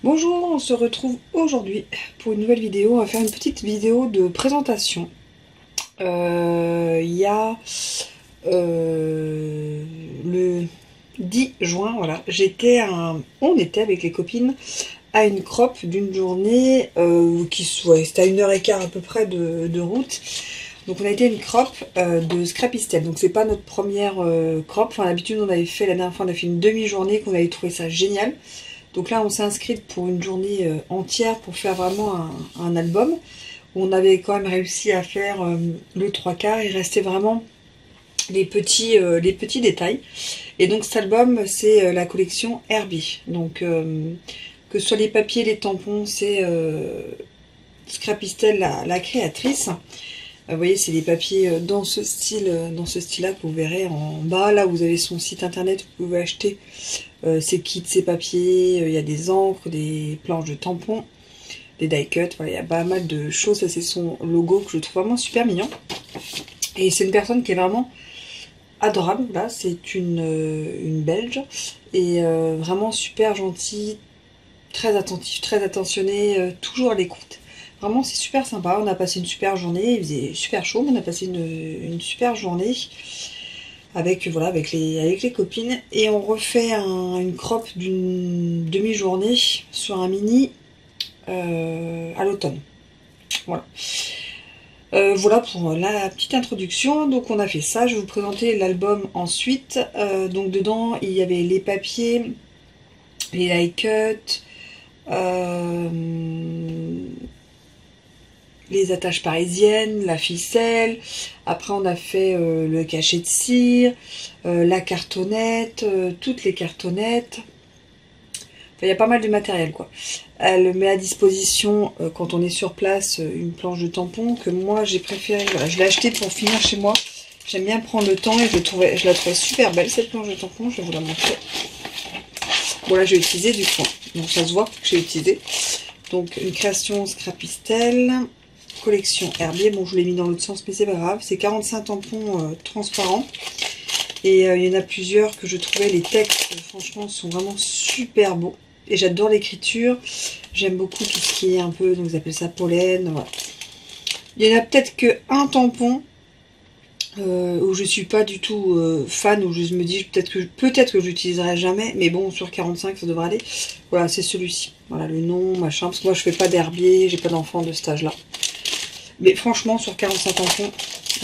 Bonjour, on se retrouve aujourd'hui pour une nouvelle vidéo. On va faire une petite vidéo de présentation. Il y a le 10 juin, voilà, on était avec les copines à une crop d'une journée c'était à 1h15 à peu près de route. Donc on a été à une crop de Scrapistel. Donc c'est pas notre première crop. Enfin d'habitude on avait fait la dernière fois, on a fait une demi-journée qu'on avait trouvé ça génial. Donc là, on s'est inscrite pour une journée entière pour faire vraiment un album. On avait quand même réussi à faire le 3/4. Il restait vraiment les petits détails. Et donc cet album, c'est la collection Herbie. Donc que ce soit les papiers, les tampons, c'est Scrapistel, la créatrice. Vous voyez, c'est des papiers dans ce style-là que vous verrez en bas. Là, vous avez son site internet, vous pouvez acheter ses kits, ses papiers. Il y a des encres, des planches de tampons, des die cuts. Voilà, il y a pas mal de choses. Ça, c'est son logo que je trouve vraiment super mignon. Et c'est une personne qui est vraiment adorable. Là, c'est une Belge et vraiment super gentille, très attentive, très attentionnée, toujours à l'écoute. Vraiment, c'est super sympa. On a passé une super journée. Il faisait super chaud, mais on a passé une super journée avec, voilà, avec les copines. Et on refait une crop d'une demi-journée sur un mini à l'automne. Voilà. Voilà pour la petite introduction. Donc on a fait ça. Je vais vous présenter l'album ensuite. Donc dedans, il y avait les papiers, les die cuts, les attaches parisiennes, la ficelle. Après on a fait le cachet de cire, la cartonnette, toutes les cartonnettes. Enfin, il y a pas mal de matériel quoi. Elle met à disposition quand on est sur place une planche de tampon que moi j'ai préféré. Voilà, je l'ai acheté pour finir chez moi. J'aime bien prendre le temps et je la trouvais super belle cette planche de tampon. Je vais vous la montrer. Bon là j'ai utilisé du fond, donc ça se voit que j'ai utilisé. Donc une création Scrapistel. Collection Herbier, bon je l'ai mis dans l'autre sens mais c'est pas grave, c'est 45 tampons transparents et il y en a plusieurs que je trouvais, les textes franchement sont vraiment super beaux et j'adore l'écriture, j'aime beaucoup tout ce qui est un peu, donc vous appelez ça pollen, voilà. Il y en a peut-être que un tampon où je suis pas du tout fan, où je me dis peut-être que j'utiliserai jamais, mais bon sur 45 ça devrait aller. Voilà, c'est celui-ci, voilà le nom, machin, parce que moi je fais pas d'herbier, j'ai pas d'enfant de cet âge là. Mais franchement, sur 45 tampons,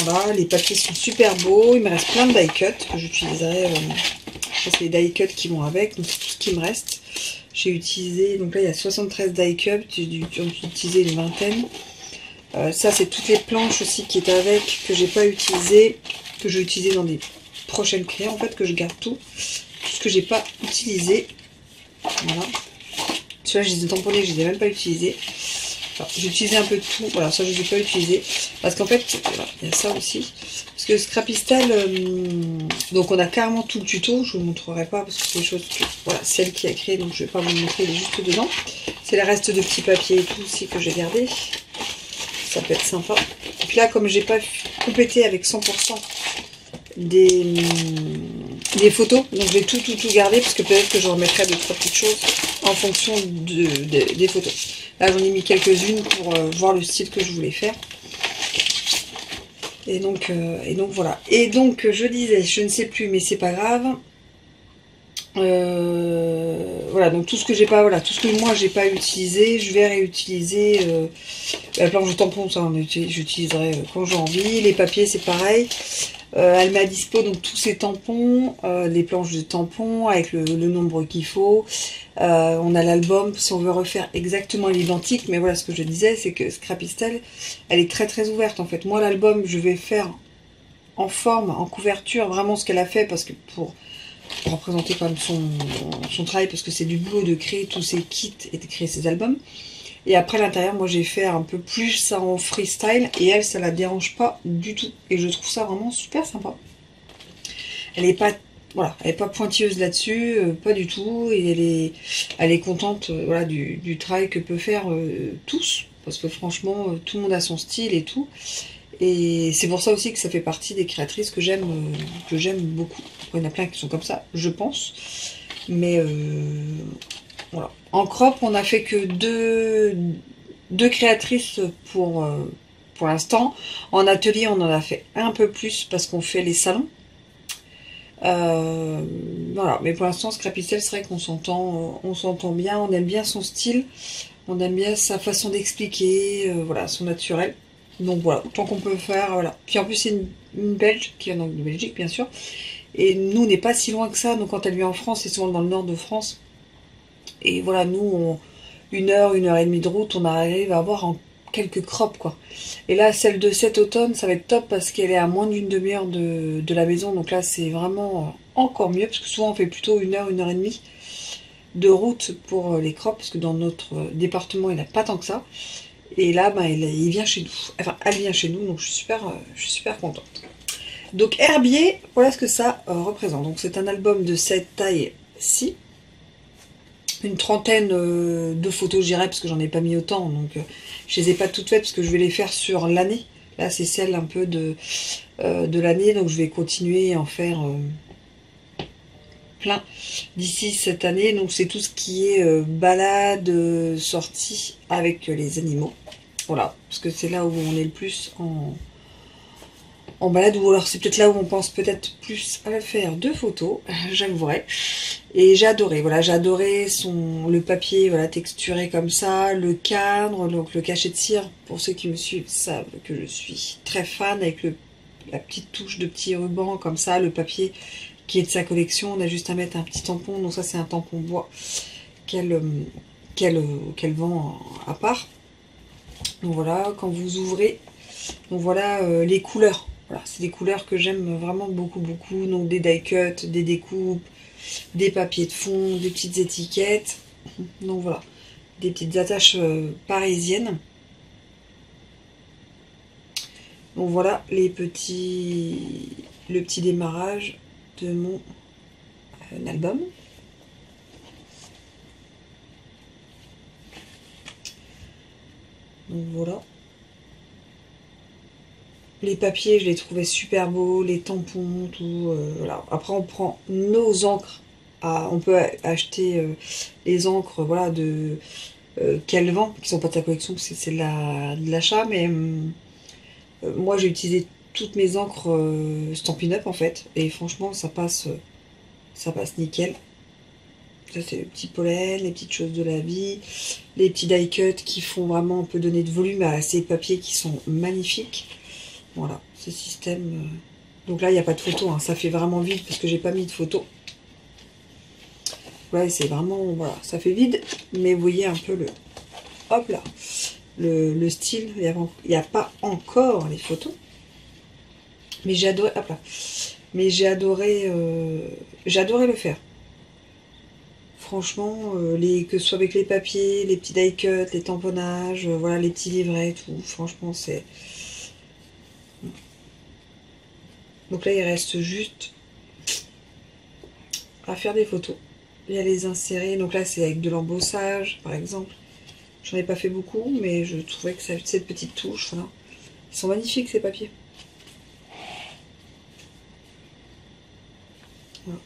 voilà, les papiers sont super beaux. Il me reste plein de die cuts que j'utiliserai. Ça, c'est les die cuts qui vont avec. Donc, c'est tout ce qui me reste. J'ai utilisé, donc là, il y a 73 die cuts. J'ai utilisé une vingtaine. Ça, c'est toutes les planches aussi qui étaient avec, que j'ai pas utilisé, que je vais utiliser dans des prochaines créas. En fait, que je garde tout. Tout ce que j'ai pas utilisé. Voilà. Celui-là, je les ai tamponnés, je les ai même pas utilisés. J'ai utilisé un peu de tout, voilà, ça je ne les ai pas utilisé parce qu'en fait, voilà, il y a ça aussi, parce que Scrapistel, donc on a carrément tout le tuto, je ne vous montrerai pas parce que c'est des choses que, voilà, c'est elle qui a créé, donc je ne vais pas vous le montrer, il est juste dedans. C'est le reste de petits papiers et tout aussi que j'ai gardé, ça peut être sympa. Et puis là, comme j'ai pas complété avec 100% des photos, donc je vais tout garder parce que peut-être que je remettrai 2-3 petites choses en fonction des photos. Là j'en ai mis quelques-unes pour voir le style que je voulais faire. Et donc voilà. Et donc je disais, je ne sais plus mais c'est pas grave. Voilà, donc tout ce que j'ai pas, voilà, tout ce que moi j'ai pas utilisé, je vais réutiliser. La planche de tampon, ça j'utiliserai quand j'ai envie. Les papiers c'est pareil. Elle met à dispo donc tous ces tampons, les planches de tampons avec le nombre qu'il faut. On a l'album si on veut refaire exactement l'identique, mais voilà ce que je disais, c'est que Scrapistel, elle est très ouverte en fait. Moi l'album, je vais faire en forme, en couverture, vraiment ce qu'elle a fait parce que pour représenter quand même son travail, parce que c'est du boulot de créer tous ces kits et de créer ces albums. Et après l'intérieur, moi j'ai fait un peu plus ça en freestyle et elle, ça la dérange pas du tout. Et je trouve ça vraiment super sympa. Elle est pas, voilà, elle est pas pointilleuse là-dessus, pas du tout. Et elle est contente, voilà, du travail que peut faire tous, parce que franchement, tout le monde a son style et tout. Et c'est pour ça aussi que ça fait partie des créatrices que j'aime beaucoup. Il y en a plein qui sont comme ça, je pense. Mais Voilà. En crop, on a fait que deux créatrices pour l'instant. En atelier, on en a fait un peu plus parce qu'on fait les salons. Voilà, mais pour l'instant, Scrapicel, c'est vrai qu'on on s'entend bien, on aime bien son style, on aime bien sa façon d'expliquer, voilà, son naturel. Donc voilà, tant qu'on peut faire, voilà. Puis en plus, c'est une Belge qui vient donc de Belgique, bien sûr. Et nous, on n'est pas si loin que ça. Donc quand elle vient en France, c'est souvent dans le nord de France. Et voilà, nous, une heure et demie de route, on arrive à avoir en quelques crops, quoi. Et là, celle de cet automne, ça va être top parce qu'elle est à moins d'une demi-heure de la maison. Donc là, c'est vraiment encore mieux parce que souvent, on fait plutôt une heure et demie de route pour les crops parce que dans notre département, il n'a pas tant que ça. Et là, ben, il vient chez nous. Enfin, elle vient chez nous, donc je suis super contente. Donc Herbier, voilà ce que ça représente. Donc c'est un album de cette taille-ci. Une trentaine de photos, je dirais, parce que j'en ai pas mis autant. Donc je les ai pas toutes faites parce que je vais les faire sur l'année. Là, c'est celle un peu de l'année. Donc je vais continuer à en faire plein d'ici cette année. Donc c'est tout ce qui est balade, sortie avec les animaux. Voilà, parce que c'est là où on est le plus en balade, ou alors c'est peut-être là où on pense peut-être plus à faire de photos, j'avouerai. Et j'ai adoré, voilà, j'ai adoré le papier, voilà, texturé comme ça, le cadre, donc le cachet de cire. Pour ceux qui me suivent savent que je suis très fan avec la petite touche de petit ruban comme ça, le papier qui est de sa collection. On a juste à mettre un petit tampon, donc ça c'est un tampon bois qu'elle vend à part. Donc voilà, quand vous ouvrez, donc voilà les couleurs. Voilà, c'est des couleurs que j'aime vraiment beaucoup, beaucoup. Donc des die cuts, des découpes, des papiers de fond, des petites étiquettes. Donc voilà, des petites attaches parisiennes. Donc voilà le petit démarrage de mon album. Donc voilà. Les papiers, je les trouvais super beaux, les tampons, tout. Voilà. Après, on prend nos encres. On peut acheter les encres, voilà, qu'elle vend, qui sont pas de sa collection, parce que c'est de l'achat. Mais moi, j'ai utilisé toutes mes encres Stampin' Up en fait, et franchement, ça passe nickel. Ça, c'est les petits pollens, les petites choses de la vie, les petits die cuts qui font vraiment un peu donner de volume à ces papiers qui sont magnifiques. Voilà, ce système. Donc là, il n'y a pas de photo, hein, ça fait vraiment vide parce que j'ai pas mis de photo. Ouais, c'est vraiment, voilà, ça fait vide, mais vous voyez un peu hop là, le style. Il n'y a pas encore les photos, mais j'ai adoré, hop là, mais j'ai adoré le faire. Franchement, que ce soit avec les papiers, les petits die cuts, les tamponnages, voilà, les petits livrets, tout. Franchement, c'est... Donc là, il reste juste à faire des photos et à les insérer. Donc là, c'est avec de l'embossage, par exemple. J'en ai pas fait beaucoup, mais je trouvais que ça avait cette petite touche. Voilà. Ils sont magnifiques, ces papiers. Voilà.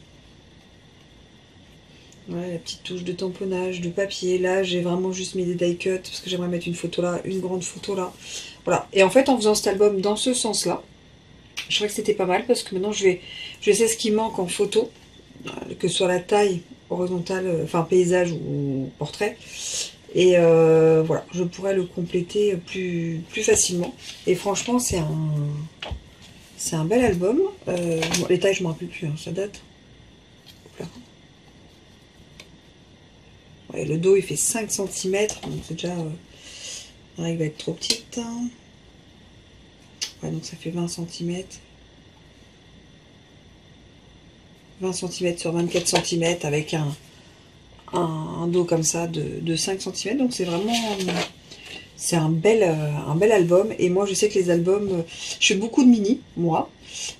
Voilà, la petite touche de tamponnage, de papier. Là, j'ai vraiment juste mis des die cuts parce que j'aimerais mettre une photo là, une grande photo là. Voilà. Et en fait, en faisant cet album dans ce sens-là, je trouvais que c'était pas mal parce que maintenant, je sais ce qui manque en photo, que ce soit la taille horizontale, enfin paysage ou portrait. Et voilà, je pourrais le compléter plus facilement. Et franchement, c'est un bel album. Bon, les tailles, je ne me rappelle plus, hein, ça date. Ouais, le dos, il fait 5 cm, donc c'est déjà... la règle va être trop petite. Ouais, donc ça fait 20 cm. 20 cm sur 24 cm avec un dos comme ça de 5 cm. Donc c'est vraiment... c'est un bel album. Et moi, je sais que les albums... je fais beaucoup de mini, moi.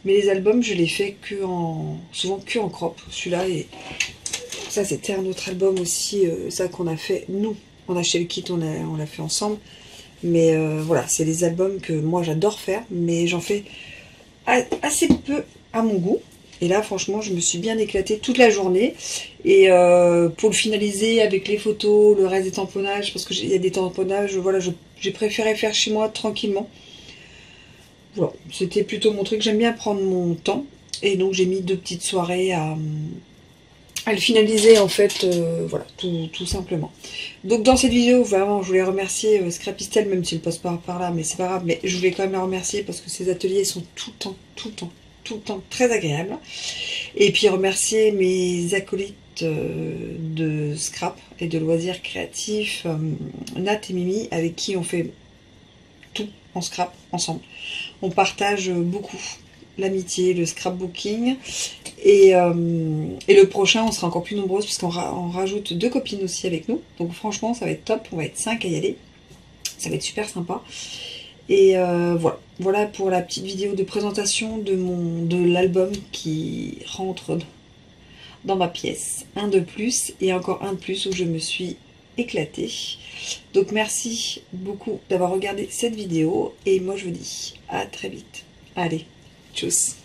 Mais les albums, je les fais souvent que en crop. Celui-là, et ça, c'était un autre album aussi. Ça qu'on a fait, nous. On a acheté le kit, on l'a fait ensemble. Mais voilà, c'est les albums que moi, j'adore faire. Mais j'en fais assez peu à mon goût. Et là, franchement, je me suis bien éclatée toute la journée. Et pour le finaliser avec les photos, le reste des tamponnages, parce qu'il y a des tamponnages, voilà, j'ai préféré faire chez moi tranquillement. Voilà, c'était plutôt mon truc. J'aime bien prendre mon temps. Et donc, j'ai mis 2 petites soirées à le finaliser, en fait. Voilà, tout simplement. Donc, dans cette vidéo, vraiment, je voulais remercier Scrapistel, même s'il ne passe pas par là, mais c'est pas grave. Mais je voulais quand même la remercier parce que ces ateliers sont tout le temps très agréables. Et puis remercier mes acolytes de scrap et de loisirs créatifs, Nat et Mimi, avec qui on fait tout en scrap ensemble. On partage beaucoup l'amitié, le scrapbooking. Et le prochain, on sera encore plus nombreuses parce qu'on rajoute 2 copines aussi avec nous. Donc franchement, ça va être top. On va être 5 à y aller. Ça va être super sympa. Et voilà pour la petite vidéo de présentation de l'album qui rentre dans ma pièce. Un de plus et encore un de plus où je me suis éclatée. Donc merci beaucoup d'avoir regardé cette vidéo et moi je vous dis à très vite. Allez, tchuss.